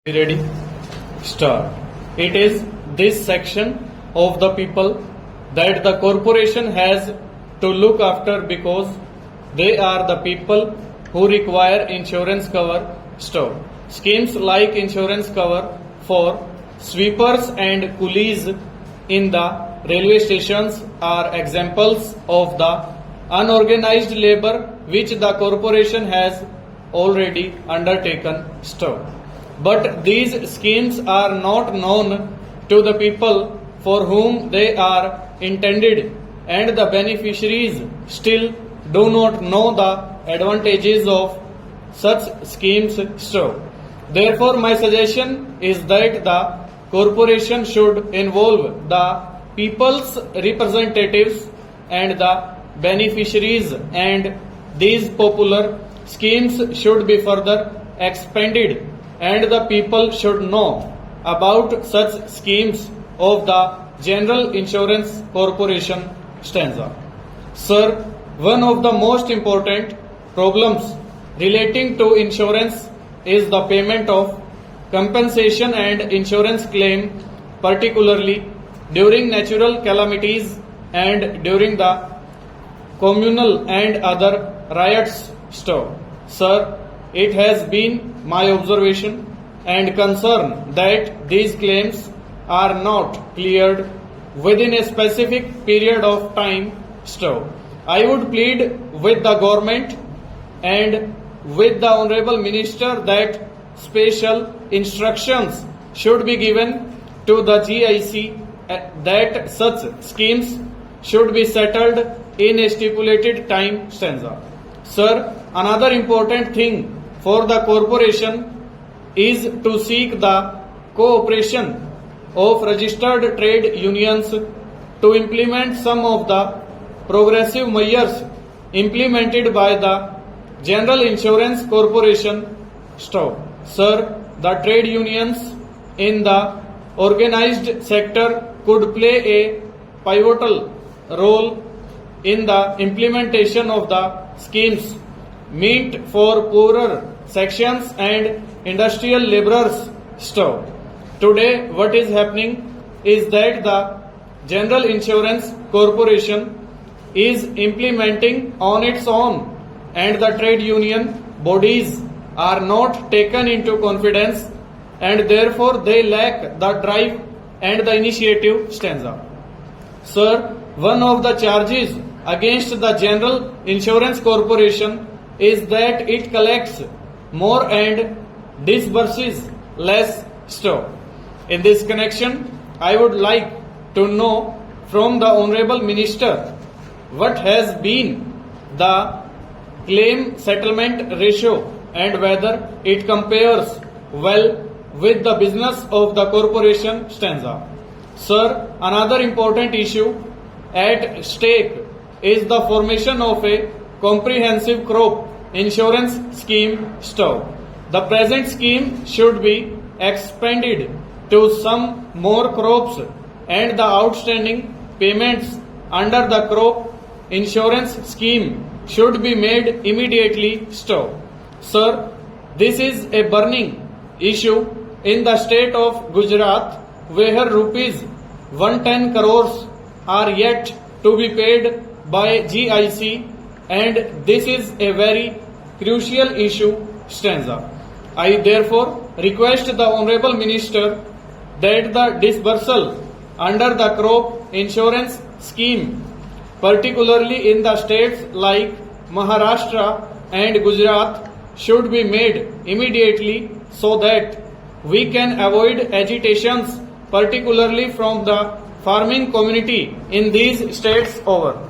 Ready? Start. It is this section of the people that the corporation has to look after because they are the people who require insurance cover. Stop. Schemes like insurance cover for sweepers and coolies in the railway stations are examples of the unorganized labor which the corporation has already undertaken. Stop. But these schemes are not known to the people for whom they are intended, and the beneficiaries still do not know the advantages of such schemes. So, therefore, my suggestion is that the corporation should involve the people's representatives and the beneficiaries, and these popular schemes should be further expanded, and the people should know about such schemes of the General Insurance Corporation. Stanza. Sir, one of the most important problems relating to insurance is the payment of compensation and insurance claim, particularly during natural calamities and during the communal and other riots. Sir, it has been my observation and concern that these claims are not cleared within a specific period of time. I would plead with the government and with the Honorable Minister that special instructions should be given to the GIC that such schemes should be settled in a stipulated time. Sir, another important thing for the corporation is to seek the cooperation of registered trade unions to implement some of the progressive measures implemented by the General Insurance Corporation. Sir, the trade unions in the organized sector could play a pivotal role in the implementation of the schemes meant for poorer sections and industrial laborers. Today, what is happening is that the General Insurance Corporation is implementing on its own, and the trade union bodies are not taken into confidence, and therefore they lack the drive and the initiative. Sir, one of the charges against the General Insurance Corporation is that it collects more and disburses less. In this connection, I would like to know from the Honorable Minister what has been the claim settlement ratio and whether it compares well with the business of the corporation. Sir, another important issue at stake is the formation of a comprehensive crop insurance scheme. The present scheme should be expanded to some more crops, and the outstanding payments under the crop insurance scheme should be made immediately. Sir, this is a burning issue in the state of Gujarat, where rupees 110 crores are yet to be paid by GIC, and this is a very crucial issue. I therefore request the Honorable Minister that the disbursal under the crop insurance scheme, particularly in the states like Maharashtra and Gujarat, should be made immediately so that we can avoid agitations, particularly from the farming community in these states. Over.